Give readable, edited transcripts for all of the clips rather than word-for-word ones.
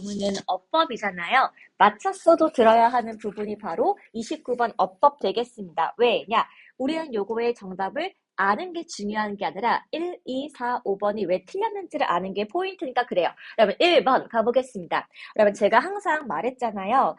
경우는 어법이잖아요. 맞췄어도 들어야 하는 부분이 바로 29번 어법 되겠습니다. 왜냐? 우리는 요거의 정답을 아는 게 중요한 게 아니라 1, 2, 4, 5번이 왜 틀렸는지를 아는 게 포인트니까 그래요. 여러분 1번 가보겠습니다. 여러분 제가 항상 말했잖아요.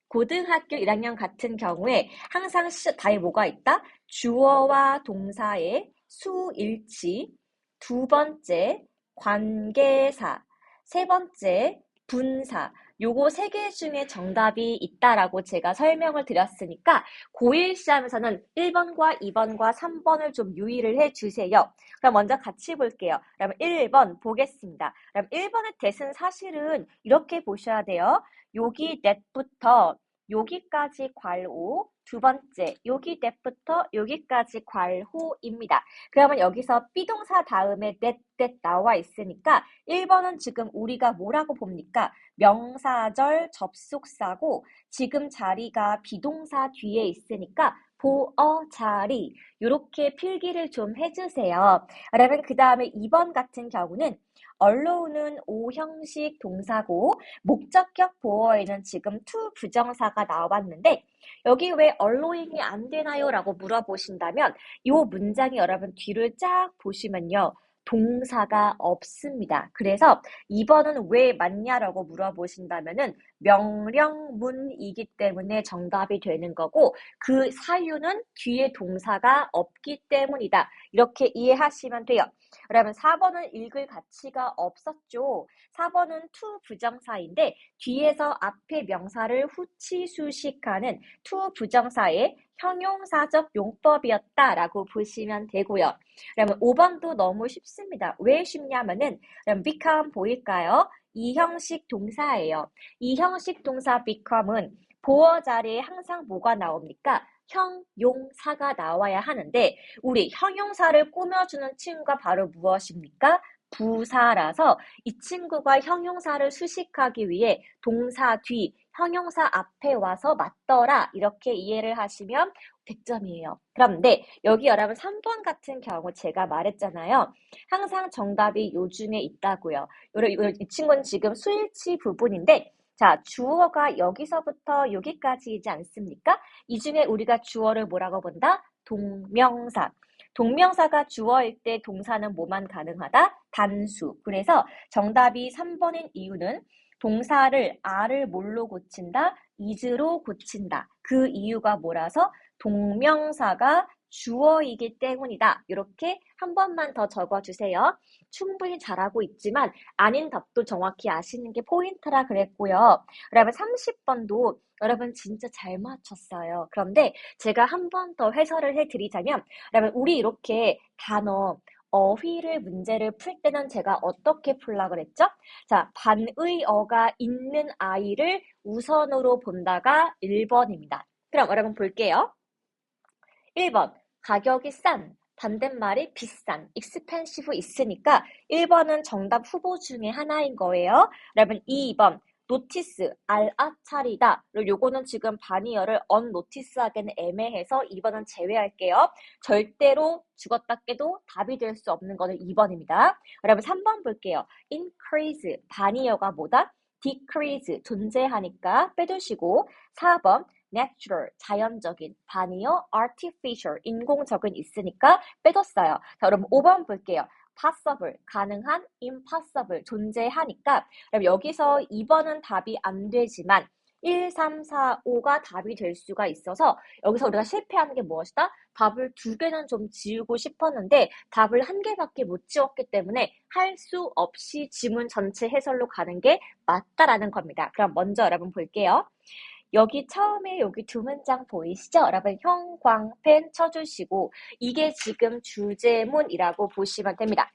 고등학교 1학년 같은 경우에 항상 답이 뭐가 있다? 주어와 동사의 수일치, 두 번째 관계사, 세 번째 분사, 요거 세 개 중에 정답이 있다라고 제가 설명을 드렸으니까 고1 시험에서는 1번과 2번과 3번을 좀 유의를 해주세요. 그럼 먼저 같이 볼게요. 그럼 1번 보겠습니다. 그럼 1번의 대은 사실은 이렇게 보셔야 돼요. 여기 that부터 여기까지 괄호, 두 번째 여기 that부터 여기까지 괄호입니다. 그러면 여기서 비동사 다음에 that 나와 있으니까 1번은 지금 우리가 뭐라고 봅니까? 명사절 접속사고 지금 자리가 비동사 뒤에 있으니까 보어 자리 이렇게 필기를 좀 해주세요. 여러분 그 다음에 2번 같은 경우는 allow 는 오형식 동사고 목적격 보어에는 지금 to 부정사가 나왔는데 여기 왜 allowing이 안 되나요? 라고 물어보신다면 이 문장이 여러분 뒤를 쫙 보시면요. 동사가 없습니다. 그래서 2번은 왜 맞냐라고 물어보신다면은 명령문이기 때문에 정답이 되는 거고 그 사유는 뒤에 동사가 없기 때문이다. 이렇게 이해하시면 돼요. 그러면 4번은 읽을 가치가 없었죠. 4번은 to 부정사인데 뒤에서 앞에 명사를 후치수식하는 to 부정사의 형용사적 용법이었다라고 보시면 되고요. 그러면 5번도 너무 쉽습니다. 왜 쉽냐면은 그럼 become 보일까요? 이 형식 동사예요. 이 형식 동사 become은 보어 자리에 항상 뭐가 나옵니까? 형용사가 나와야 하는데 우리 형용사를 꾸며주는 친구가 바로 무엇입니까? 부사라서 이 친구가 형용사를 수식하기 위해 동사 뒤, 형용사 앞에 와서 맞더라 이렇게 이해를 하시면 100점이에요. 그런데 여기 여러분 3번 같은 경우 제가 말했잖아요. 항상 정답이 요 중에 있다고요. 이 친구는 지금 수일치 부분인데 자, 주어가 여기서부터 여기까지이지 않습니까? 이 중에 우리가 주어를 뭐라고 본다? 동명사. 동명사가 주어일 때 동사는 뭐만 가능하다? 단수. 그래서 정답이 3번인 이유는 동사를 a를 뭘로 고친다? is로 고친다. 그 이유가 뭐라서? 동명사가 주어이기 때문이다. 이렇게 한 번만 더 적어주세요. 충분히 잘하고 있지만 아닌 답도 정확히 아시는 게 포인트라 그랬고요. 여러분 30번도 여러분 진짜 잘 맞췄어요. 그런데 제가 한 번 더 해설을 해드리자면 여러분 우리 이렇게 단어 어휘를 문제를 풀 때는 제가 어떻게 풀라 그랬죠? 자, 반의어가 있는 아이를 우선으로 본다가 1번입니다. 그럼 여러분 볼게요. 1번 가격이 싼 반대말이 비싼 expensive 있으니까 1번은 정답 후보 중에 하나인 거예요. 여러분 2번 노티스 알아차리다 요거는 지금 반의어를 unnotice 하기는 애매해서 2번은 제외할게요. 절대로 죽었다 깨도 답이 될 수 없는 거는 2번입니다. 여러분 3번 볼게요. increase 반의어가 뭐다? decrease 존재하니까 빼두시고 4번 natural, 자연적인, 반의어 artificial, 인공적인 있으니까 빼뒀어요. 자, 그럼 5번 볼게요. possible, 가능한, impossible, 존재하니까 그럼 여기서 2번은 답이 안 되지만 1, 3, 4, 5가 답이 될 수가 있어서 여기서 우리가 실패한 게 무엇이다? 답을 2개는 좀 지우고 싶었는데 답을 1개밖에 못 지웠기 때문에 할 수 없이 지문 전체 해설로 가는 게 맞다라는 겁니다. 그럼 먼저 여러분 볼게요. 여기 처음에 여기 두 문장 보이시죠? 여러분 형광펜 쳐주시고 이게 지금 주제문이라고 보시면 됩니다.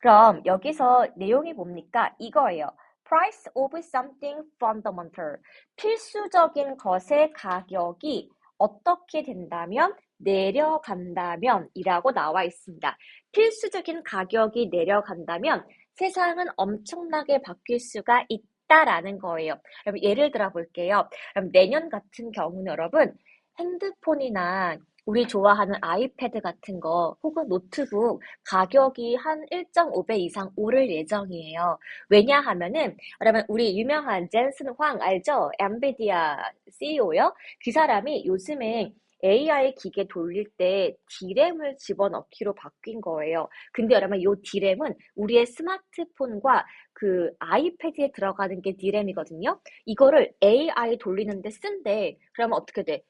그럼 여기서 내용이 뭡니까? 이거예요. Price of something fundamental. 필수적인 것의 가격이 어떻게 된다면? 내려간다면 이라고 나와 있습니다. 필수적인 가격이 내려간다면 세상은 엄청나게 바뀔 수가 있다라는 거예요. 여러분 예를 들어 볼게요. 그럼 내년 같은 경우는 여러분 핸드폰이나 우리 좋아하는 아이패드 같은 거 혹은 노트북 가격이 한 1.5배 이상 오를 예정이에요. 왜냐하면은 여러분 우리 유명한 젠슨 황 알죠? 엔비디아 CEO요. 그 사람이 요즘에 AI 기계 돌릴 때 D램을 집어넣기로 바뀐 거예요. 근데 여러분 이 D램은 우리의 스마트폰과 그 아이패드에 들어가는 게 D램이거든요. 이거를 AI 돌리는데 쓴대. 그러면 어떻게 돼?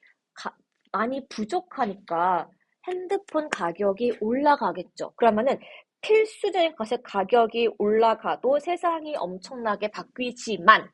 많이 부족하니까 핸드폰 가격이 올라가겠죠. 그러면은 필수적인 것의 가격이 올라가도 세상이 엄청나게 바뀌지만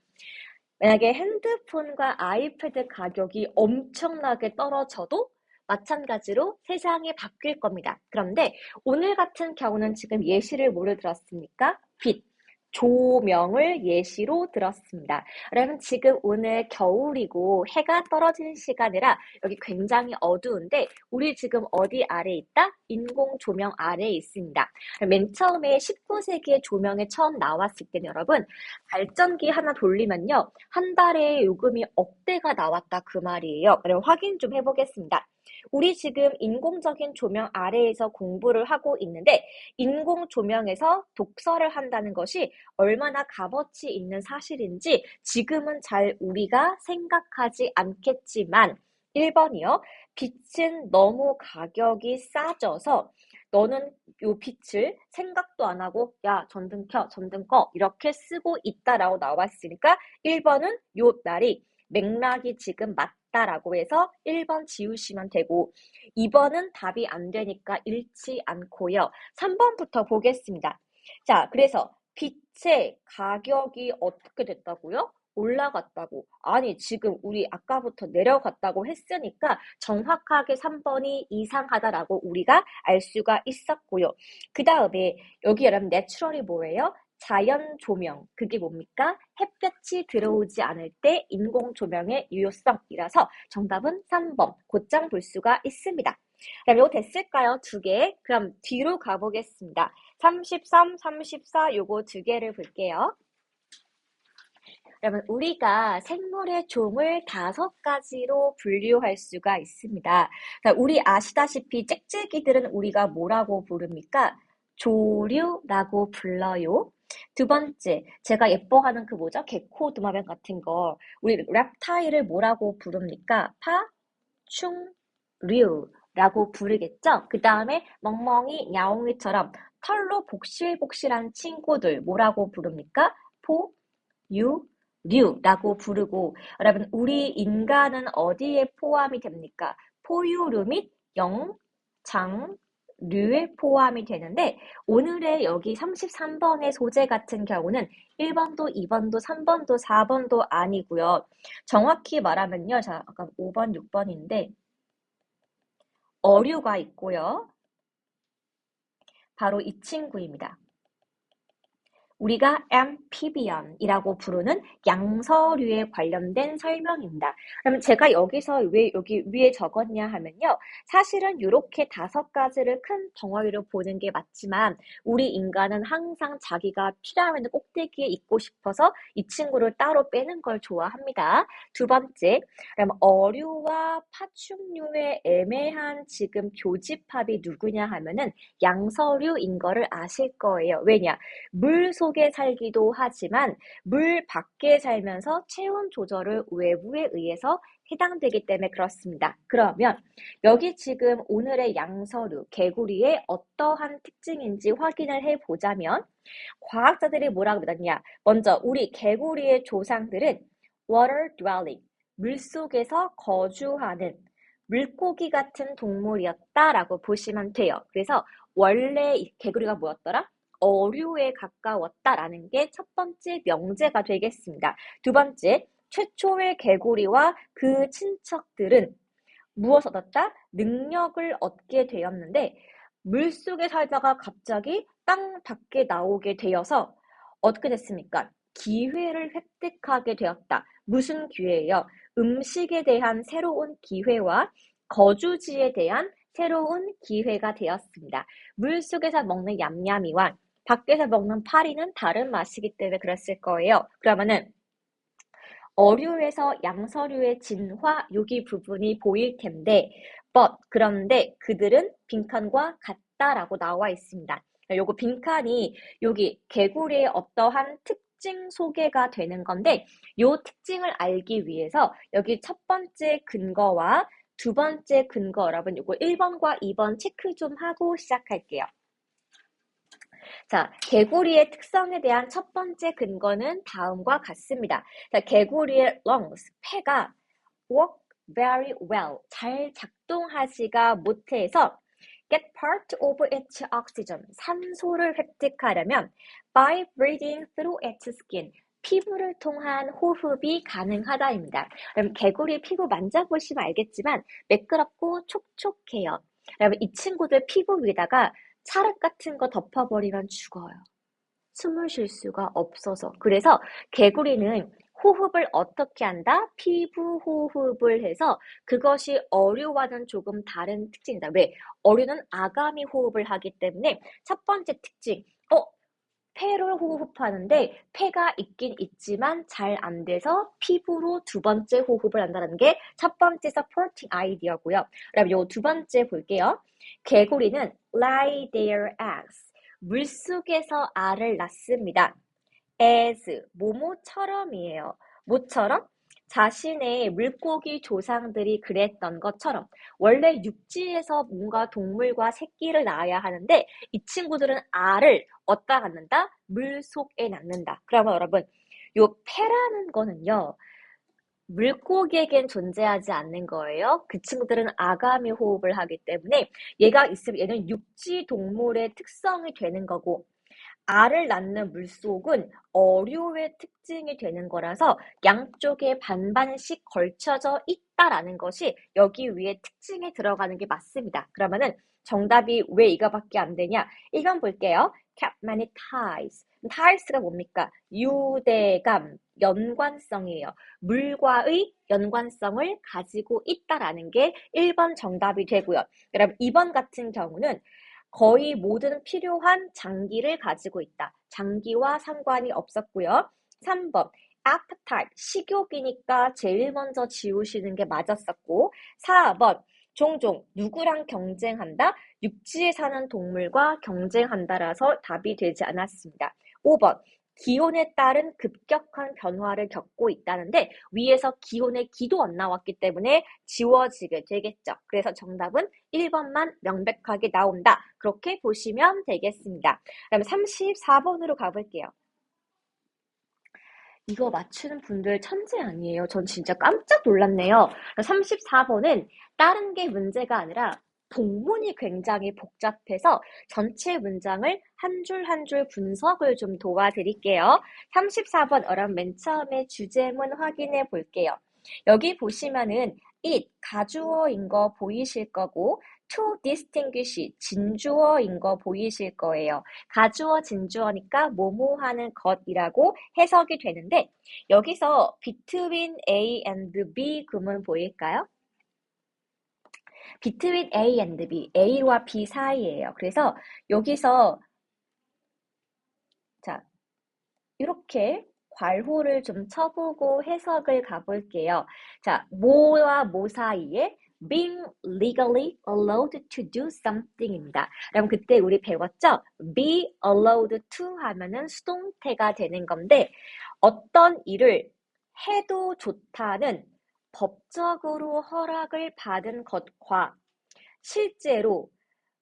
만약에 핸드폰과 아이패드 가격이 엄청나게 떨어져도 마찬가지로 세상이 바뀔 겁니다. 그런데 오늘 같은 경우는 지금 예시를 뭐를 들었습니까? 빛, 조명을 예시로 들었습니다. 여러분 지금 오늘 겨울이고 해가 떨어지는 시간이라 여기 굉장히 어두운데 우리 지금 어디 아래에 있다? 인공 조명 아래에 있습니다. 맨 처음에 19세기에 조명이 처음 나왔을 때는 여러분 발전기 하나 돌리면요. 한 달에 요금이 억대가 나왔다 그 말이에요. 그럼 확인 좀 해보겠습니다. 우리 지금 인공적인 조명 아래에서 공부를 하고 있는데 인공 조명에서 독서를 한다는 것이 얼마나 값어치 있는 사실인지 지금은 잘 우리가 생각하지 않겠지만 1번이요. 빛은 너무 가격이 싸져서 너는 요 빛을 생각도 안 하고 야 전등 켜 전등 꺼 이렇게 쓰고 있다라고 나왔으니까 1번은 요 말이 맥락이 지금 맞다라고 해서 1번 지우시면 되고 2번은 답이 안 되니까 잃지 않고요. 3번부터 보겠습니다. 자, 그래서 빛의 가격이 어떻게 됐다고요? 올라갔다고. 아니, 지금 우리 아까부터 내려갔다고 했으니까 정확하게 3번이 이상하다라고 우리가 알 수가 있었고요. 그 다음에 여기 여러분 내추럴이 뭐예요? 자연 조명. 그게 뭡니까? 햇볕이 들어오지 않을 때 인공 조명의 유효성이라서 정답은 3번. 곧장 볼 수가 있습니다. 그럼 이거 됐을까요? 두 개. 그럼 뒤로 가보겠습니다. 33, 34 요거 두 개를 볼게요. 여러분 우리가 생물의 종을 5가지로 분류할 수가 있습니다. 우리 아시다시피 짹짹이들은 우리가 뭐라고 부릅니까? 조류라고 불러요. 두 번째, 제가 예뻐하는 그 뭐죠? 개코 도마뱀 같은 거. 우리 랩타일을 뭐라고 부릅니까? 파충류라고 부르겠죠? 그 다음에 멍멍이, 야옹이처럼 털로 복실복실한 친구들 뭐라고 부릅니까? 류라고 부르고 여러분 우리 인간은 어디에 포함이 됩니까? 포유류 및 영장류에 포함이 되는데 오늘의 여기 33번의 소재 같은 경우는 1번도 2번도 3번도 4번도 아니고요. 정확히 말하면요. 자, 아까 5번, 6번인데 어류가 있고요. 바로 이 친구입니다. 우리가 amphibian이라고 부르는 양서류에 관련된 설명입니다. 그럼 제가 여기서 왜 여기 위에 적었냐 하면요. 사실은 이렇게 5가지를 큰 덩어리로 보는 게 맞지만 우리 인간은 항상 자기가 피라미드 꼭대기에 있고 싶어서 이 친구를 따로 빼는 걸 좋아합니다. 두 번째, 그럼 어류와 파충류의 애매한 지금 교집합이 누구냐 하면은 양서류인 거를 아실 거예요. 왜냐? 물 속에 살기도 하지만 물 밖에 살면서 체온 조절을 외부에 의해서 해당되기 때문에 그렇습니다. 그러면 여기 지금 오늘의 양서류, 개구리의 어떠한 특징인지 확인을 해보자면 과학자들이 뭐라고 믿었냐? 먼저 우리 개구리의 조상들은 water dwelling, 물속에서 거주하는 물고기 같은 동물이었다라고 보시면 돼요. 그래서 원래 이 개구리가 뭐였더라? 어류에 가까웠다라는 게 첫 번째 명제가 되겠습니다. 두 번째, 최초의 개구리와 그 친척들은 무엇을 얻었다? 능력을 얻게 되었는데 물속에 살다가 갑자기 땅 밖에 나오게 되어서 어떻게 됐습니까? 기회를 획득하게 되었다. 무슨 기회예요? 음식에 대한 새로운 기회와 거주지에 대한 새로운 기회가 되었습니다. 물속에서 먹는 얌얌이와 밖에서 먹는 파리는 다른 맛이기 때문에 그랬을 거예요. 그러면은 어류에서 양서류의 진화 여기 부분이 보일 텐데 but 그런데 그들은 빈칸과 같다라고 나와 있습니다. 요거 빈칸이 여기 개구리의 어떠한 특징 소개가 되는 건데 요 특징을 알기 위해서 여기 첫 번째 근거와 두 번째 근거 여러분 요거 1번과 2번 체크 좀 하고 시작할게요. 자, 개구리의 특성에 대한 첫 번째 근거는 다음과 같습니다. 자, 개구리의 lungs, 폐가 work very well, 잘 작동하지가 못해서 get part of its oxygen, 산소를 획득하려면 by breathing through its skin, 피부를 통한 호흡이 가능하다입니다. 그럼 개구리 피부 만져보시면 알겠지만 매끄럽고 촉촉해요. 여러분 이 친구들 피부 위에다가 찰흙 같은 거 덮어버리면 죽어요. 숨을 쉴 수가 없어서. 그래서 개구리는 호흡을 어떻게 한다? 피부 호흡을 해서 그것이 어류와는 조금 다른 특징이다. 왜? 어류는 아가미 호흡을 하기 때문에 첫 번째 특징, 폐를 호흡하는데 폐가 있긴 있지만 잘 안 돼서 피부로 두 번째 호흡을 한다는 게 첫 번째 supporting 아이디어고요. 그럼 요 두 번째 볼게요. 개구리는 lay their eggs. 물속에서 알을 낳습니다. as 뭐뭐처럼이에요. 뭐처럼? 자신의 물고기 조상들이 그랬던 것처럼 원래 육지에서 뭔가 동물과 새끼를 낳아야 하는데 이 친구들은 알을 어디다 낳는다? 물속에 낳는다. 그러면 여러분 요 폐라는 거는요. 물고기에겐 존재하지 않는 거예요. 그 친구들은 아가미 호흡을 하기 때문에 얘가 있으면 얘는 육지 동물의 특성이 되는 거고 알을 낳는 물속은 어류의 특징이 되는 거라서 양쪽에 반반씩 걸쳐져 있다라는 것이 여기 위에 특징에 들어가는 게 맞습니다. 그러면은 정답이 왜 이거밖에 안 되냐? 이건 볼게요. kept many ties. ties가 뭡니까? 유대감, 연관성이에요. 물과의 연관성을 가지고 있다라는 게 1번 정답이 되고요. 여러분 2번 같은 경우는 거의 모든 필요한 장기를 가지고 있다. 장기와 상관이 없었고요. 3번 appetite, 식욕이니까 제일 먼저 지우시는 게 맞았었고 4번 종종 누구랑 경쟁한다? 육지에 사는 동물과 경쟁한다라서 답이 되지 않았습니다. 5번 기온에 따른 급격한 변화를 겪고 있다는데 위에서 기온의 기도 안 나왔기 때문에 지워지게 되겠죠. 그래서 정답은 1번만 명백하게 나온다. 그렇게 보시면 되겠습니다. 그럼 34번으로 가볼게요. 이거 맞추는 분들 천재 아니에요. 전 진짜 깜짝 놀랐네요. 34번은 다른 게 문제가 아니라 동문이 굉장히 복잡해서 전체 문장을 한 줄 한 줄 분석을 좀 도와드릴게요. 34번 여러분 맨 처음에 주제문 확인해 볼게요. 여기 보시면은 it, 가주어인 거 보이실 거고 to distinguish, 진주어인 거 보이실 거예요. 가주어, 진주어니까 뭐뭐 하는 것이라고 해석이 되는데 여기서 between A and B 구문 보일까요? between A and B, A와 B 사이예요. 그래서 여기서 자 이렇게 괄호를 좀 쳐보고 해석을 가볼게요. 자, 뭐와 뭐 사이에 being legally allowed to do something입니다. 그럼 그때 우리 배웠죠? be allowed to 하면은 수동태가 되는 건데 어떤 일을 해도 좋다는 법적으로 허락을 받은 것과 실제로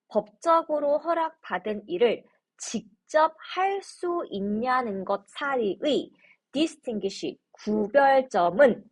법적으로 허락받은 일을 직접 할 수 있냐는 것 사이의 distinguish, 구별점은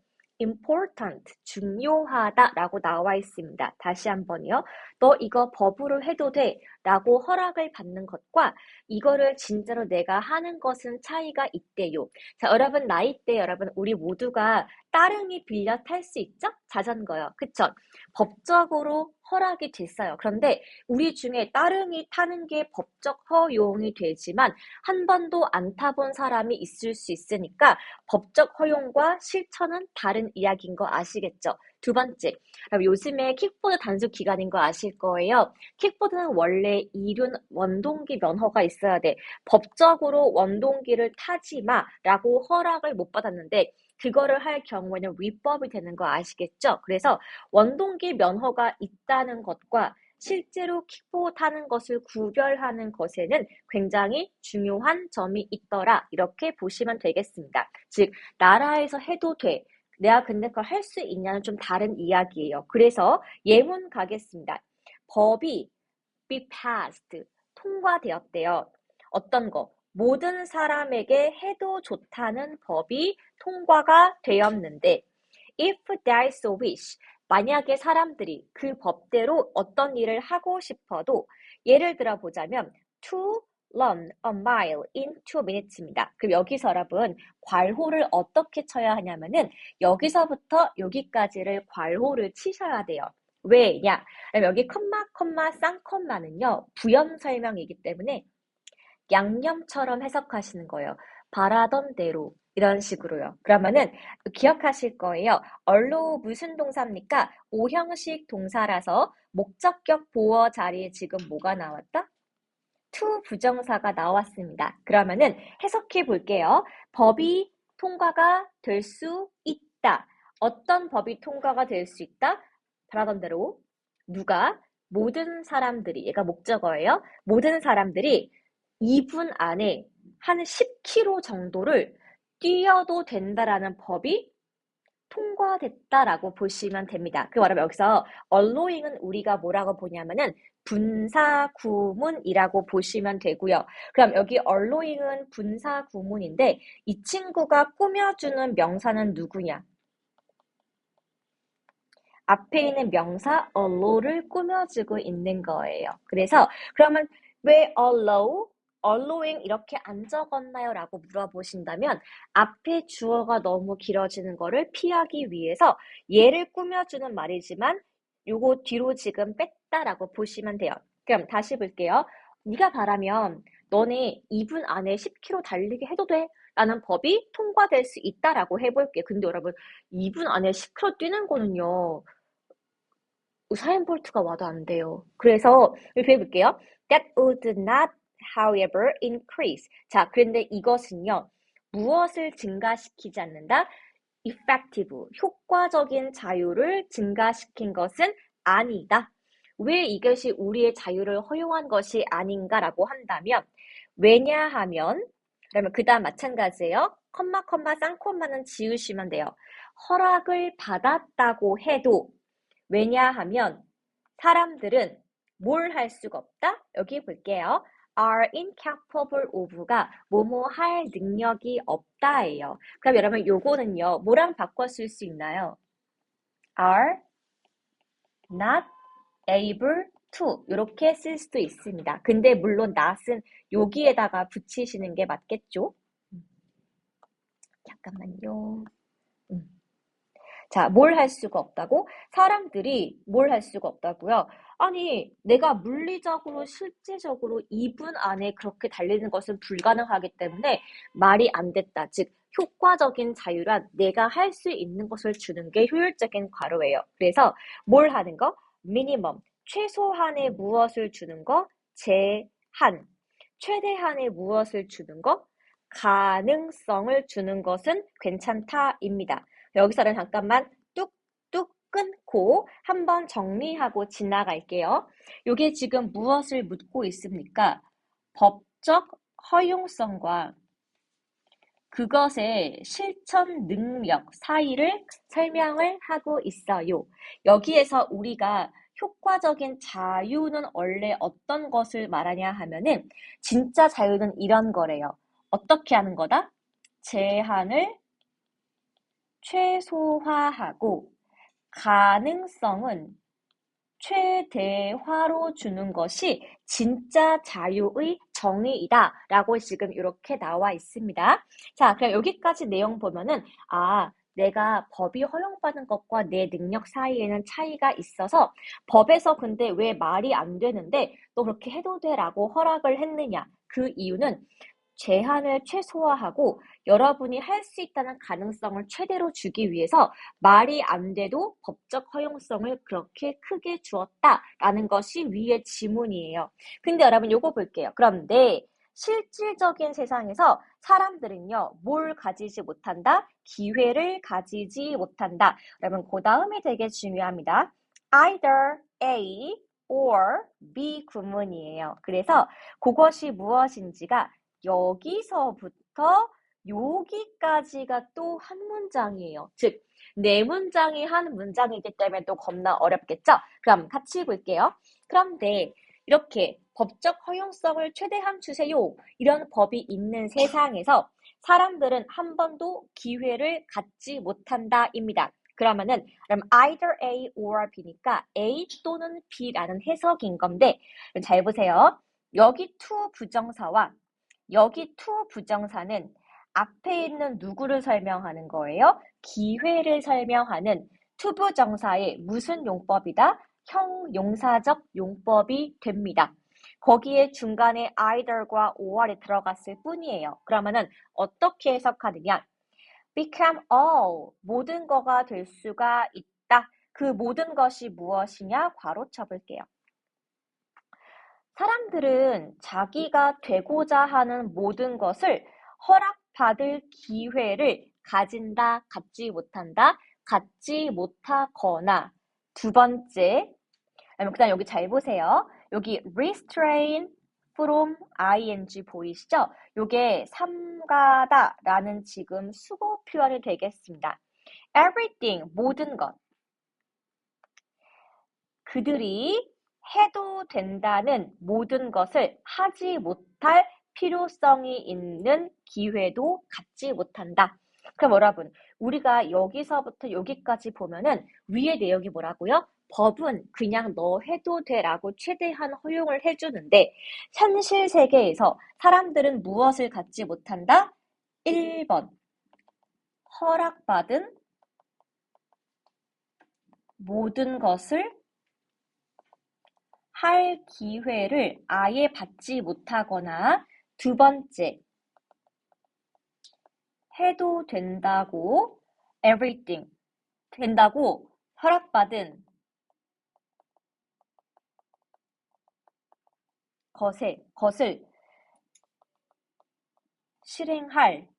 important, 중요하다라고 나와 있습니다. 다시 한번요. 너 이거 법으로 해도 돼 라고 허락을 받는 것과 이거를 진짜로 내가 하는 것은 차이가 있대요. 자, 여러분 나이 때 여러분 우리 모두가 따릉이 빌려 탈 수 있죠? 자전거요. 그쵸? 법적으로 허락이 됐어요. 그런데 우리 중에 따릉이 타는 게 법적 허용이 되지만 한 번도 안 타본 사람이 있을 수 있으니까 법적 허용과 실천은 다른 이야기인 거 아시겠죠? 두 번째, 요즘에 킥보드 단속 기간인 거 아실 거예요. 킥보드는 원래 이륜 원동기 면허가 있어야 돼. 법적으로 원동기를 타지 마라고 허락을 못 받았는데 그거를 할 경우에는 위법이 되는 거 아시겠죠? 그래서 원동기 면허가 있다는 것과 실제로 킥보드 타는 것을 구별하는 것에는 굉장히 중요한 점이 있더라. 이렇게 보시면 되겠습니다. 즉, 나라에서 해도 돼. 내가 근데 그걸 할 수 있냐는 좀 다른 이야기예요. 그래서 예문 가겠습니다. 법이 be passed, 통과되었대요. 어떤 거? 모든 사람에게 해도 좋다는 법이 통과가 되었는데 if they so wish, 만약에 사람들이 그 법대로 어떤 일을 하고 싶어도 예를 들어 보자면 to run a mile in 2 minutes입니다. 그럼 여기서 여러분 괄호를 어떻게 쳐야 하냐면은 여기서부터 여기까지를 괄호를 치셔야 돼요. 왜냐? 여기 컴마 쌍컴마는요 부연 설명이기 때문에 양념처럼 해석하시는 거예요. 바라던 대로 이런 식으로요. 그러면은 기억하실 거예요. 얼로 무슨 동사입니까? 오형식 동사라서 목적격 보어 자리에 지금 뭐가 나왔다? to 부정사가 나왔습니다. 그러면은 해석해 볼게요. 법이 통과가 될 수 있다. 어떤 법이 통과가 될 수 있다? 바라던 대로 누가? 모든 사람들이, 얘가 목적어예요. 모든 사람들이 2분 안에 한 10km 정도를 뛰어도 된다라는 법이 통과됐다라고 보시면 됩니다. 그 말하면 여기서 allowing은 우리가 뭐라고 보냐면은 분사구문이라고 보시면 되고요. 그럼 여기 allowing은 분사구문인데 이 친구가 꾸며주는 명사는 누구냐? 앞에 있는 명사 allow를 꾸며주고 있는 거예요. 그래서 그러면 왜 allowing 이렇게 안 적었나요? 라고 물어보신다면 앞에 주어가 너무 길어지는 거를 피하기 위해서 얘를 꾸며주는 말이지만 요거 뒤로 지금 뺐다라고 보시면 돼요. 그럼 다시 볼게요. 네가 바라면 너네 2분 안에 10km 달리기 해도 돼? 라는 법이 통과될 수 있다라고 해볼게요. 근데 여러분 2분 안에 10km 뛰는 거는요. 우사인 볼트가 와도 안 돼요. 그래서 이렇게 해볼게요. That would not, however, increase. 자, 그런데 이것은요. 무엇을 증가시키지 않는다? effective, 효과적인 자유를 증가시킨 것은 아니다. 왜 이것이 우리의 자유를 허용한 것이 아닌가라고 한다면 왜냐하면 그러면 그 다음 마찬가지예요. 컴마 쌍콤마는 지우시면 돼요. 허락을 받았다고 해도 왜냐하면 사람들은 뭘 할 수가 없다? 여기 볼게요. are incapable of가 뭐뭐 할 능력이 없다예요. 그럼 여러분 요거는요. 뭐랑 바꿔 쓸 수 있나요? are not able to 이렇게 쓸 수도 있습니다. 근데 물론 not은 여기에다가 붙이시는 게 맞겠죠? 잠깐만요. 자, 뭘 할 수가 없다고? 사람들이 뭘 할 수가 없다고요? 아니, 내가 물리적으로, 실제적으로 2분 안에 그렇게 달리는 것은 불가능하기 때문에 말이 안 됐다. 즉, 효과적인 자유란 내가 할 수 있는 것을 주는 게 효율적인 괄호예요. 그래서 뭘 하는 거? 미니멈, 최소한의 무엇을 주는 거? 제한, 최대한의 무엇을 주는 거? 가능성을 주는 것은 괜찮다입니다. 여기서는 잠깐만 뚝뚝 끊고 한번 정리하고 지나갈게요. 이게 지금 무엇을 묻고 있습니까? 법적 허용성과 그것의 실천 능력 사이를 설명을 하고 있어요. 여기에서 우리가 효과적인 자유는 원래 어떤 것을 말하냐 하면은 진짜 자유는 이런 거래요. 어떻게 하는 거다? 제한을 최소화하고 가능성은 최대화로 주는 것이 진짜 자유의 정의이다 라고 지금 이렇게 나와 있습니다. 자, 그럼 여기까지 내용 보면은 내가 법이 허용받는 것과 내 능력 사이에는 차이가 있어서 법에서 근데 왜 말이 안 되는데 너 그렇게 해도 돼 라고 허락을 했느냐. 그 이유는 제한을 최소화하고 여러분이 할 수 있다는 가능성을 최대로 주기 위해서 말이 안 돼도 법적 허용성을 그렇게 크게 주었다라는 것이 위의 지문이에요. 근데 여러분 요거 볼게요. 그럼 내 실질적인 세상에서 사람들은요, 뭘 가지지 못한다? 기회를 가지지 못한다. 여러분, 그 다음이 되게 중요합니다. Either A or B 구문이에요. 그래서 그것이 무엇인지가 여기서부터 여기까지가 또 한 문장이에요. 즉, 네 문장이 한 문장이기 때문에 또 겁나 어렵겠죠? 그럼 같이 볼게요. 그런데 이렇게 법적 허용성을 최대한 주세요. 이런 법이 있는 세상에서 사람들은 한 번도 기회를 갖지 못한다입니다. 그러면은 either A or B니까 A 또는 B라는 해석인 건데 잘 보세요. 여기 to 부정사와 여기 to 부정사는 앞에 있는 누구를 설명하는 거예요? 기회를 설명하는 to 부정사의 무슨 용법이다? 형용사적 용법이 됩니다. 거기에 중간에 either과 or이 들어갔을 뿐이에요. 그러면은 어떻게 해석하느냐? become all, 모든 거가 될 수가 있다. 그 모든 것이 무엇이냐? 괄호 쳐볼게요. 사람들은 자기가 되고자 하는 모든 것을 허락받을 기회를 가진다, 갖지 못한다, 갖지 못하거나. 두 번째, 그다음 여기 잘 보세요. 여기 restrain from ing 보이시죠? 요게 삼가다라는 지금 수거 표현이 되겠습니다. everything, 모든 것. 그들이 해도 된다는 모든 것을 하지 못할 필요성이 있는 기회도 갖지 못한다. 그럼 여러분, 우리가 여기서부터 여기까지 보면은 위의 내용이 뭐라고요? 법은 그냥 너 해도 돼라고 최대한 허용을 해주는데 현실 세계에서 사람들은 무엇을 갖지 못한다? 1번, 허락받은 모든 것을 할 기회를 아예 받지 못하거나 두 번째, 해도 된다고 everything, 된다고 허락받은 것을 실행할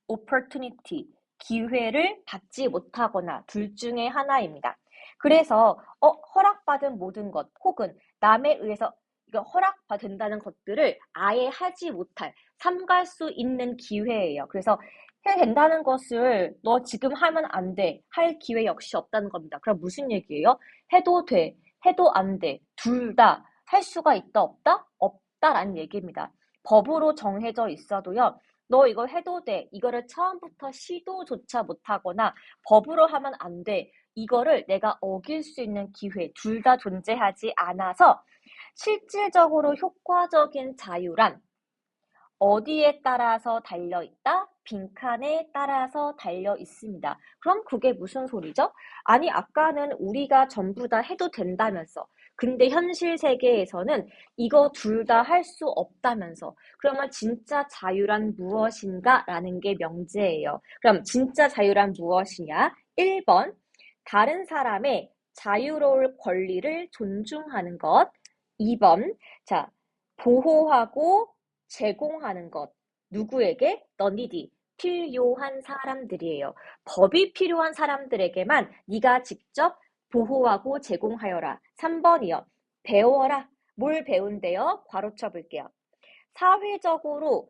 opportunity, 기회를 받지 못하거나 둘 중에 하나입니다. 그래서 허락받은 모든 것 혹은 남에 의해서 이거 허락된다는 것들을 아예 하지 못할, 삼갈 수 있는 기회예요. 그래서 해야 된다는 것을 너 지금 하면 안 돼, 할 기회 역시 없다는 겁니다. 그럼 무슨 얘기예요? 해도 돼, 해도 안 돼, 둘 다 할 수가 있다, 없다? 없다라는 얘기입니다. 법으로 정해져 있어도요. 너 이거 해도 돼. 이거를 처음부터 시도조차 못하거나 법으로 하면 안 돼. 이거를 내가 어길 수 있는 기회 둘 다 존재하지 않아서 실질적으로 효과적인 자유란 어디에 따라서 달려있다? 빈칸에 따라서 달려 있습니다. 그럼 그게 무슨 소리죠? 아니, 아까는 우리가 전부 다 해도 된다면서. 근데 현실 세계에서는 이거 둘 다 할 수 없다면서. 그러면 진짜 자유란 무엇인가? 라는 게 명제예요. 그럼 진짜 자유란 무엇이냐? 1번, 다른 사람의 자유로울 권리를 존중하는 것. 2번, 자, 보호하고 제공하는 것. 누구에게? 너희들이 필요한 사람들이에요. 법이 필요한 사람들에게만 네가 직접 보호하고 제공하여라. 3번이요. 배워라. 뭘 배운대요? 괄호 쳐볼게요. 사회적으로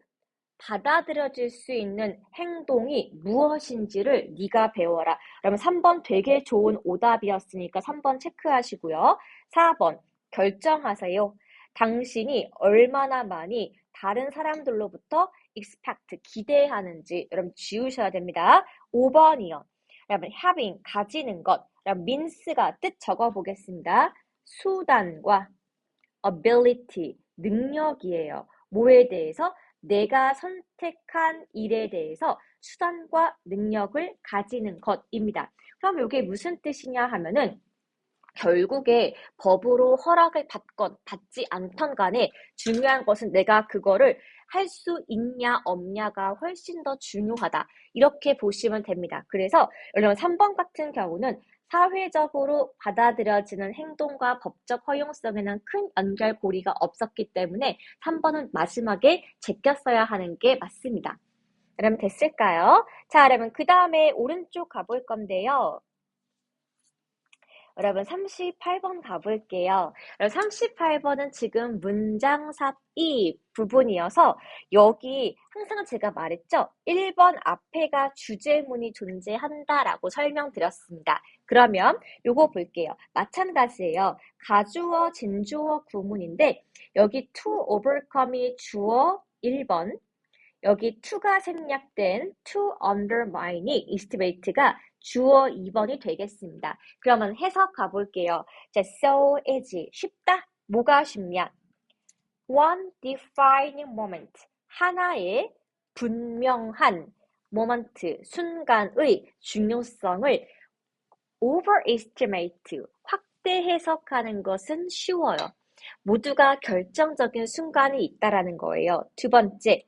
받아들여질 수 있는 행동이 무엇인지를 네가 배워라. 그러면 3번 되게 좋은 오답이었으니까 3번 체크하시고요. 4번 결정하세요. 당신이 얼마나 많이 다른 사람들로부터 expect, 기대하는지 여러분 지우셔야 됩니다. 5번이요. 여러분 having, 가지는 것. 여러분 means가 뜻 적어보겠습니다. 수단과 ability, 능력이에요. 뭐에 대해서? 내가 선택한 일에 대해서 수단과 능력을 가지는 것입니다. 그럼 이게 무슨 뜻이냐 하면은 결국에 법으로 허락을 받건 받지 않던 간에 중요한 것은 내가 그거를 할 수 있냐 없냐가 훨씬 더 중요하다. 이렇게 보시면 됩니다. 그래서 여러분 3번 같은 경우는 사회적으로 받아들여지는 행동과 법적 허용성에는 큰 연결고리가 없었기 때문에 3번은 마지막에 제껴 써야 하는 게 맞습니다. 여러분 됐을까요? 자, 여러분 그 다음에 오른쪽 가볼 건데요. 여러분 38번 가볼게요. 여러분 38번은 지금 문장 삽입 부분이어서 여기 항상 제가 말했죠? 1번 앞에가 주제문이 존재한다라고 설명드렸습니다. 그러면 요거 볼게요. 마찬가지예요. 가주어, 진주어 구문인데 여기 to overcome이 주어 1번, 여기 to가 생략된 to undermine이 estimate가 주어 2번이 되겠습니다. 그러면 해석 가볼게요. 자, so is 쉽다? 뭐가 쉽냐? One defining moment. 하나의 분명한 moment, 순간의 중요성을 overestimate, 확대 해석하는 것은 쉬워요. 모두가 결정적인 순간이 있다라는 거예요. 두 번째,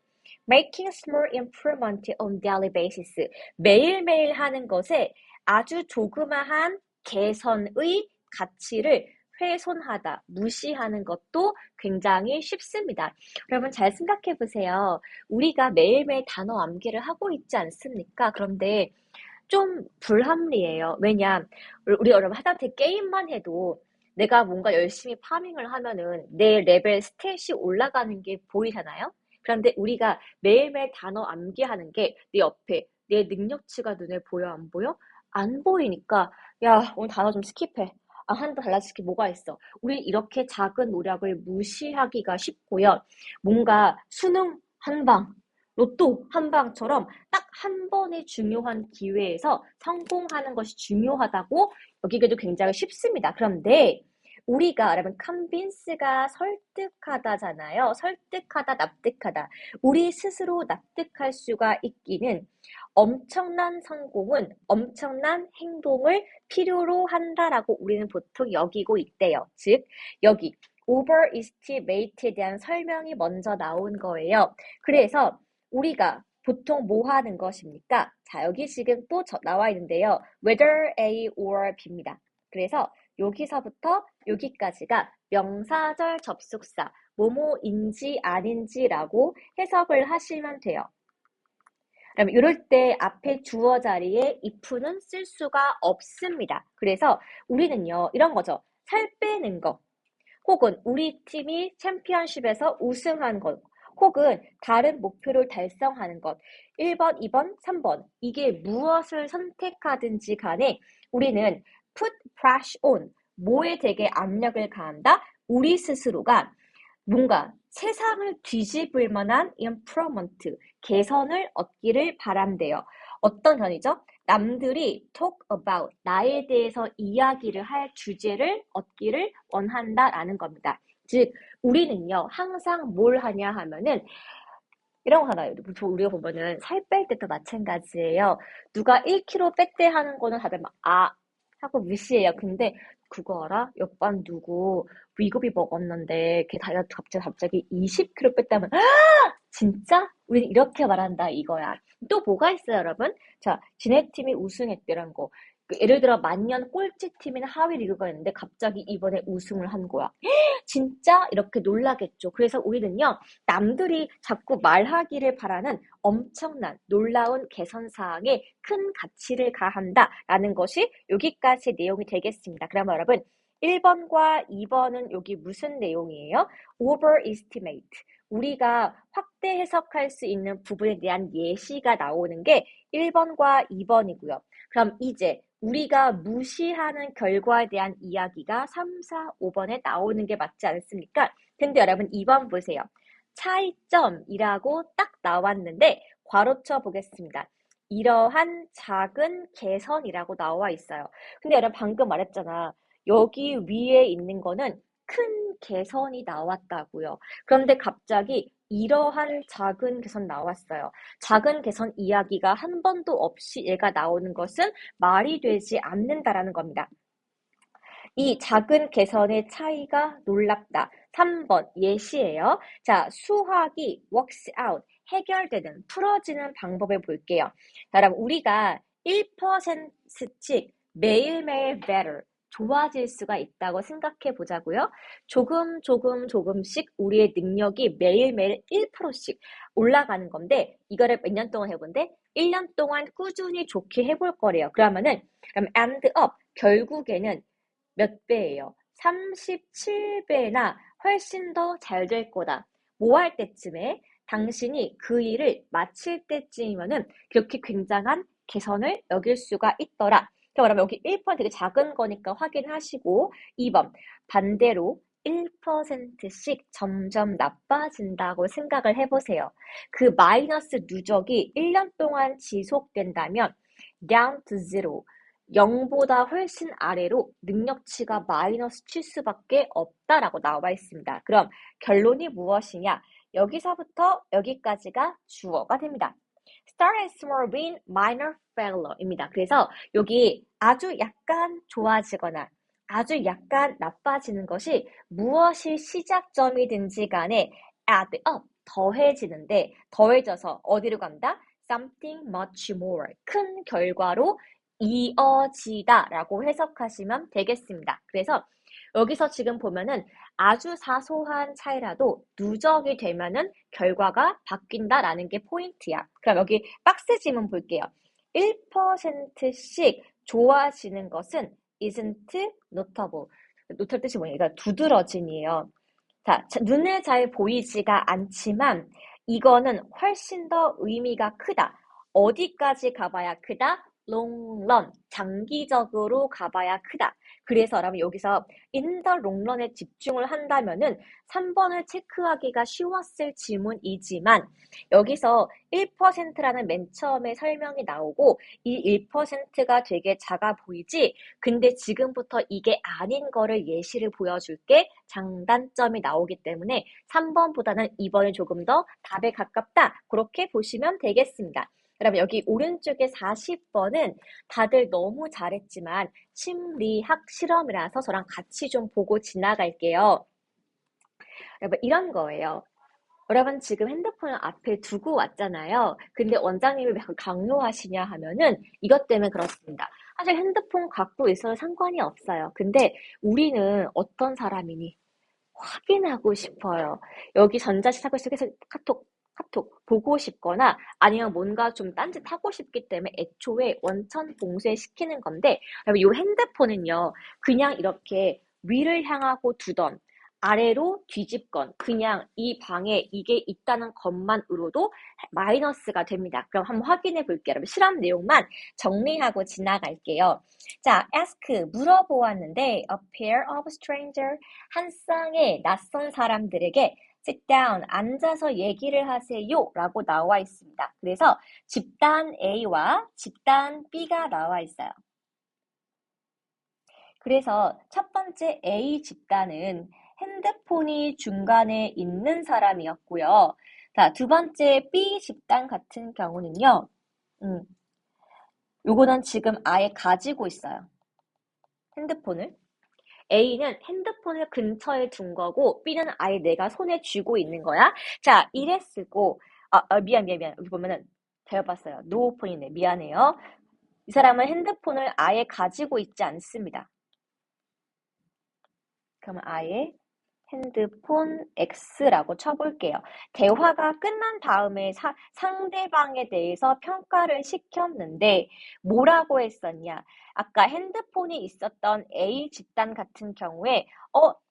making small improvement on daily basis. 매일매일 하는 것에 아주 조그마한 개선의 가치를 훼손하다, 무시하는 것도 굉장히 쉽습니다. 여러분 잘 생각해 보세요. 우리가 매일매일 단어 암기를 하고 있지 않습니까? 그런데 좀 불합리해요. 왜냐, 우리 여러분 하다못해 게임만 해도 내가 뭔가 열심히 파밍을 하면은 내 레벨 스탯이 올라가는 게 보이잖아요? 그런데 우리가 매일매일 단어 암기하는 게 내 옆에 내 능력치가 눈에 보여, 안 보여? 안 보이니까, 야, 오늘 단어 좀 스킵해. 아, 하나도 달라질 게 뭐가 있어. 우리 이렇게 작은 노력을 무시하기가 쉽고요. 뭔가 수능 한 방, 로또 한 방처럼 딱 한 번의 중요한 기회에서 성공하는 것이 중요하다고 여기게도 굉장히 쉽습니다. 그런데 우리가 여러분 convince가 설득하다잖아요. 설득하다, 납득하다. 우리 스스로 납득할 수가 있기는 엄청난 성공은 엄청난 행동을 필요로 한다라고 우리는 보통 여기고 있대요. 즉 여기 overestimate에 대한 설명이 먼저 나온 거예요. 그래서 우리가 보통 뭐 하는 것입니까? 자, 여기 지금 또 나와 있는데요. whether A or B입니다. 그래서 여기서부터 여기까지가 명사절 접속사, 뭐뭐인지 아닌지라고 해석을 하시면 돼요. 그럼 이럴 때 앞에 주어 자리에 if는 쓸 수가 없습니다. 그래서 우리는요, 이런 거죠. 살 빼는 거, 혹은 우리 팀이 챔피언십에서 우승한 것, 혹은 다른 목표를 달성하는 것, 1번, 2번, 3번, 이게 무엇을 선택하든지 간에 우리는 put pressure on, 뭐에 되게 압력을 가한다? 우리 스스로가 뭔가 세상을 뒤집을 만한 improvement, 개선을 얻기를 바란대요. 어떤 견이죠? 남들이 talk about, 나에 대해서 이야기를 할 주제를 얻기를 원한다라는 겁니다. 즉, 우리는요, 항상 뭘 하냐 하면은, 이런 거 하나요. 우리가 보면은 살 뺄 때도 마찬가지예요. 누가 1kg 뺐대 하는 거는 다들 막, 하고 무시해요. 근데 그거 알아? 옆반 누구 위고비 먹었는데 걔 다이어트 갑자기 20kg 뺐다면 진짜? 우리는 이렇게 말한다 이거야. 또 뭐가 있어요, 여러분? 자, 지네 팀이 우승했대란 거. 예를 들어 만년 꼴찌 팀인 하위 리그가 있는데 갑자기 이번에 우승을 한 거야. 진짜? 이렇게 놀라겠죠. 그래서 우리는요, 남들이 자꾸 말하기를 바라는 엄청난 놀라운 개선 사항에 큰 가치를 가한다라는 것이 여기까지 내용이 되겠습니다. 그러면 여러분, 1번과 2번은 여기 무슨 내용이에요? overestimate. 우리가 확대 해석할 수 있는 부분에 대한 예시가 나오는 게 1번과 2번이고요. 그럼 이제 우리가 무시하는 결과에 대한 이야기가 3, 4, 5번에 나오는 게 맞지 않습니까? 근데 여러분 2번 보세요. 차이점이라고 딱 나왔는데 괄호쳐 보겠습니다. 이러한 작은 개선이라고 나와 있어요. 근데 여러분 방금 말했잖아. 여기 위에 있는 거는 큰 개선이 나왔다고요. 그런데 갑자기 이러한 작은 개선 나왔어요. 작은 개선 이야기가 한 번도 없이 얘가 나오는 것은 말이 되지 않는다라는 겁니다. 이 작은 개선의 차이가 놀랍다. 3번 예시예요. 자, 수학이 works out, 해결되는, 풀어지는 방법을 볼게요. 자, 그럼 우리가 1%씩 매일매일 better, 좋아질 수가 있다고 생각해 보자고요. 조금씩 우리의 능력이 매일매일 1%씩 올라가는 건데 이거를 몇 년 동안 해본데 1년 동안 꾸준히 좋게 해볼 거래요. 그럼 end up 결국에는 몇 배예요? 37배나 훨씬 더 잘 될 거다. 뭐 할 때쯤에 당신이 그 일을 마칠 때쯤이면은 그렇게 굉장한 개선을 여길 수가 있더라. 그러면 여기 1% 되게 작은 거니까 확인하시고 2번 반대로 1%씩 점점 나빠진다고 생각을 해보세요. 그 마이너스 누적이 1년 동안 지속된다면 down to zero, 0보다 훨씬 아래로 능력치가 마이너스 칠 수밖에 없다라고 나와 있습니다. 그럼 결론이 무엇이냐? 여기서부터 여기까지가 주어가 됩니다. Start as small win, minor failure입니다. 그래서 여기 아주 약간 좋아지거나 아주 약간 나빠지는 것이 무엇이 시작점이든지 간에 add up, 더해지는데 더해져서 어디로 간다? Something much more, 큰 결과로 이어지다 라고 해석하시면 되겠습니다. 그래서 여기서 지금 보면은 아주 사소한 차이라도 누적이 되면은 결과가 바뀐다라는 게 포인트야. 그럼 여기 박스 지문 볼게요. 1%씩 좋아지는 것은 isn't notable. notable 뜻이 뭐냐? 그러니까 두드러짐이에요. 자, 눈에 잘 보이지가 않지만 이거는 훨씬 더 의미가 크다. 어디까지 가봐야 크다? long run, 장기적으로 가봐야 크다. 그래서 여러분 여기서 in the long run에 집중을 한다면은 3번을 체크하기가 쉬웠을 지문이지만 여기서 1%라는 맨 처음에 설명이 나오고 이 1%가 되게 작아 보이지? 근데 지금부터 이게 아닌 거를 예시를 보여줄게. 장단점이 나오기 때문에 3번보다는 2번이 조금 더 답에 가깝다. 그렇게 보시면 되겠습니다. 그러면 여기 오른쪽에 40번은 다들 너무 잘했지만 심리학 실험이라서 저랑 같이 좀 보고 지나갈게요. 여러분 이런 거예요. 여러분 지금 핸드폰을 앞에 두고 왔잖아요. 근데 원장님이 왜 강요하시냐 하면은 이것 때문에 그렇습니다. 사실 핸드폰 갖고 있어도 상관이 없어요. 근데 우리는 어떤 사람이니? 확인하고 싶어요. 여기 전자시사고 속에서 카톡 보고 싶거나 아니면 뭔가 좀 딴짓하고 싶기 때문에 애초에 원천 봉쇄시키는 건데 이 핸드폰은요. 그냥 이렇게 위를 향하고 두던 아래로 뒤집건 그냥 이 방에 이게 있다는 것만으로도 마이너스가 됩니다. 그럼 한번 확인해 볼게요. 여러분 실험 내용만 정리하고 지나갈게요. 자, ask 물어보았는데 a pair of stranger 한 쌍의 낯선 사람들에게 sit down, 앉아서 얘기를 하세요 라고 나와 있습니다. 그래서 집단 A와 집단 B가 나와 있어요. 그래서 첫 번째 A 집단은 핸드폰이 중간에 있는 사람이었고요. 자, 두 번째 B 집단 같은 경우는요. 요거는 지금 아예 가지고 있어요. 핸드폰을. A는 핸드폰을 근처에 둔 거고 B는 아예 내가 손에 쥐고 있는 거야. 자, 이랬고 미안. 여기 보면은 배워봤어요. 노폰이네. 미안해요. 이 사람은 핸드폰을 아예 가지고 있지 않습니다. 그러면 아예 핸드폰 X라고 쳐볼게요. 대화가 끝난 다음에 상대방에 대해서 평가를 시켰는데 뭐라고 했었냐? 아까 핸드폰이 있었던 A 집단 같은 경우에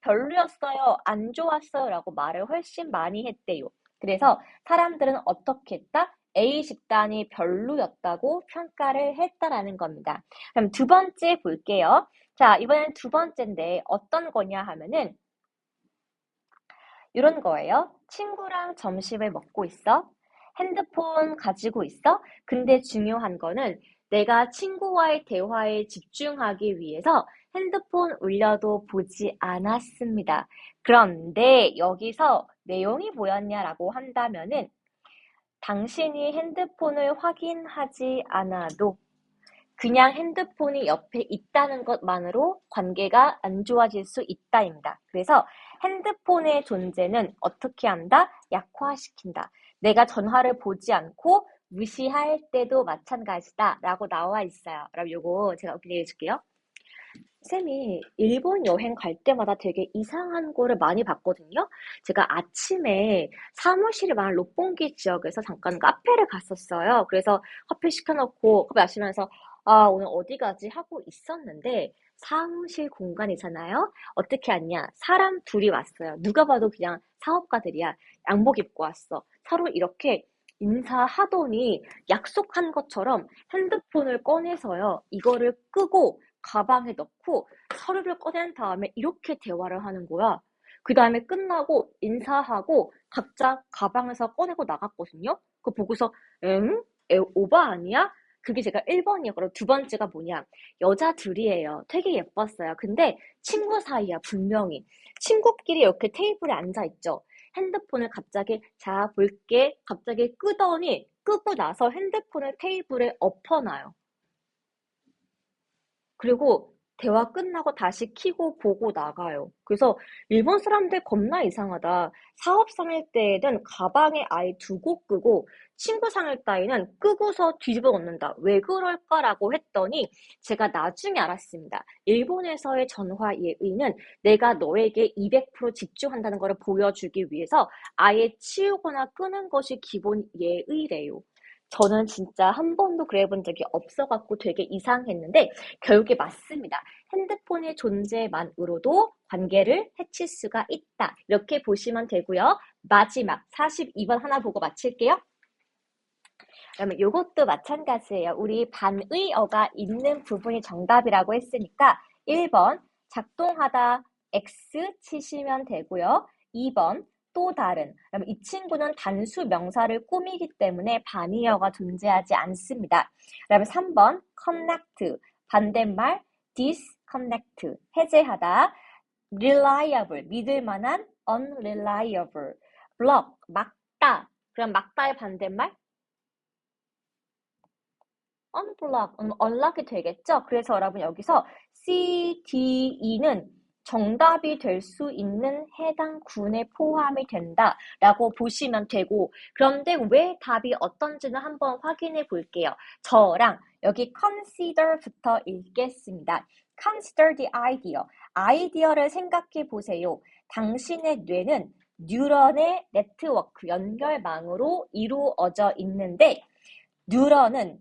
별로였어요. 안 좋았어요. 라고 말을 훨씬 많이 했대요. 그래서 사람들은 어떻게 했다? A 집단이 별로였다고 평가를 했다라는 겁니다. 그럼 두 번째 볼게요. 자, 이번엔 두 번째인데 어떤 거냐 하면은 이런 거예요. 친구랑 점심을 먹고 있어. 핸드폰 가지고 있어. 근데 중요한 거는 내가 친구와의 대화에 집중하기 위해서 핸드폰 울려도 보지 않았습니다. 그런데 여기서 내용이 뭐였냐라고 한다면은 당신이 핸드폰을 확인하지 않아도 그냥 핸드폰이 옆에 있다는 것만으로 관계가 안 좋아질 수 있다입니다. 그래서 핸드폰의 존재는 어떻게 한다? 약화시킨다. 내가 전화를 보지 않고 무시할 때도 마찬가지다 라고 나와 있어요. 그럼 요거 제가 어떻게 해줄게요. 쌤이 일본 여행 갈 때마다 되게 이상한 거를 많이 봤거든요. 제가 아침에 사무실이 많은 롯본기 지역에서 잠깐 카페를 갔었어요. 그래서 커피 시켜놓고 커피 마시면서 아, 오늘 어디 가지 하고 있었는데 사무실 공간이잖아요. 어떻게 왔냐? 사람 둘이 왔어요. 누가 봐도 그냥 사업가들이야. 양복 입고 왔어. 서로 이렇게 인사하더니 약속한 것처럼 핸드폰을 꺼내서요. 이거를 끄고 가방에 넣고 서류를 꺼낸 다음에 이렇게 대화를 하는 거야. 그 다음에 끝나고 인사하고 각자 가방에서 꺼내고 나갔거든요. 그거 보고서 응? 오바 아니야? 그게 제가 1번이었고 두 번째가 뭐냐? 여자 둘이에요. 되게 예뻤어요. 근데 친구 사이야 분명히. 친구끼리 이렇게 테이블에 앉아있죠. 핸드폰을 갑자기 자 볼게 갑자기 끄더니 끄고 나서 핸드폰을 테이블에 엎어놔요. 그리고 대화 끝나고 다시 켜고 보고 나가요. 그래서 일본 사람들 겁나 이상하다. 사업 상일 때에는 가방에 아예 두고 끄고 친구 상일 따위는 끄고서 뒤집어 놓는다. 왜 그럴까라고 했더니 제가 나중에 알았습니다. 일본에서의 전화 예의는 내가 너에게 200% 집중한다는 것을 보여주기 위해서 아예 치우거나 끄는 것이 기본 예의래요. 저는 진짜 한 번도 그래 본 적이 없어갖고 되게 이상했는데 결국에 맞습니다. 핸드폰의 존재만으로도 관계를 해칠 수가 있다. 이렇게 보시면 되고요. 마지막 42번 하나 보고 마칠게요. 그러면 이것도 마찬가지예요. 우리 반의어가 있는 부분이 정답이라고 했으니까 1번 작동하다 X 치시면 되고요. 2번 또 다른. 그러면 이 친구는 단수 명사를 꾸미기 때문에 반의어가 존재하지 않습니다. 그다음에 3번 connect 반대말 disconnect 해제하다 reliable 믿을 만한 unreliable block 막다. 그럼 막다의 반대말 unblock, unlock이 되겠죠? 그래서 여러분 여기서 C, D, E는 정답이 될 수 있는 해당 군에 포함이 된다라고 보시면 되고 그런데 왜 답이 어떤지는 한번 확인해 볼게요. 저랑 여기 consider부터 읽겠습니다. Consider the idea. 아이디어를 생각해 보세요. 당신의 뇌는 뉴런의 네트워크, 연결망으로 이루어져 있는데 뉴런은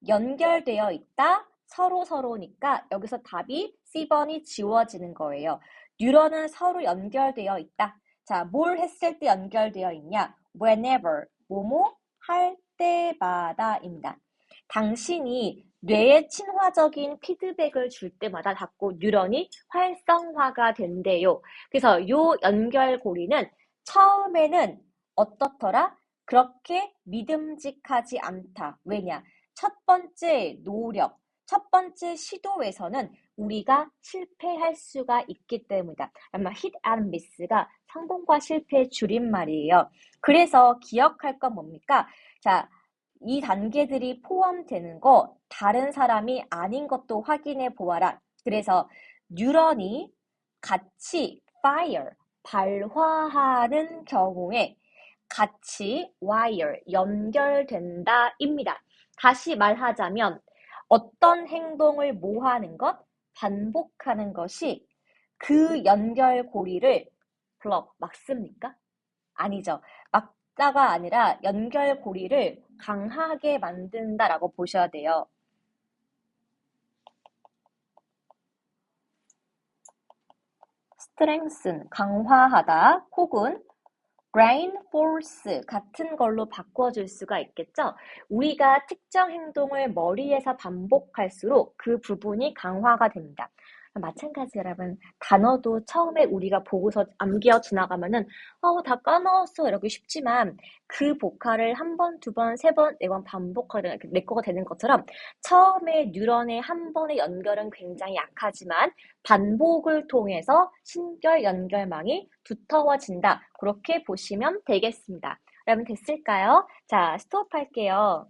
연결되어 있다. 서로니까 여기서 답이 C번이 지워지는 거예요. 뉴런은 서로 연결되어 있다. 자, 뭘 했을 때 연결되어 있냐? Whenever, 뭐뭐 할 때마다입니다. 당신이 뇌에 친화적인 피드백을 줄 때마다 자꾸 뉴런이 활성화가 된대요. 그래서 이 연결고리는 처음에는 어떻더라? 그렇게 믿음직하지 않다. 왜냐? 첫 번째 노력, 첫 번째 시도에서는 우리가 실패할 수가 있기 때문이다. 아마 hit and miss가 성공과 실패의 줄임말이에요. 그래서 기억할 건 뭡니까? 자, 이 단계들이 포함되는 거 다른 사람이 아닌 것도 확인해 보아라. 그래서 뉴런이 같이 fire, 발화하는 경우에 같이 wire, 연결된다입니다. 다시 말하자면 어떤 행동을 뭐 하는 것? 반복하는 것이 그 연결고리를 블럭 막습니까? 아니죠. 막다가 아니라 연결고리를 강하게 만든다라고 보셔야 돼요. strengthen, 강화하다 혹은 reinforce 같은 걸로 바꿔줄 수가 있겠죠. 우리가 특정 행동을 머리에서 반복할수록 그 부분이 강화가 됩니다. 마찬가지 여러분 단어도 처음에 우리가 보고서 암기어 지나가면은 다 까먹었어 이러기 쉽지만 그 보컬을 한 번, 두 번, 세 번, 네 번 반복하면 내 거가 되는 것처럼 처음에 뉴런의 한 번의 연결은 굉장히 약하지만 반복을 통해서 신결 연결망이 두터워진다. 그렇게 보시면 되겠습니다. 여러분 됐을까요? 자, 스톱할게요.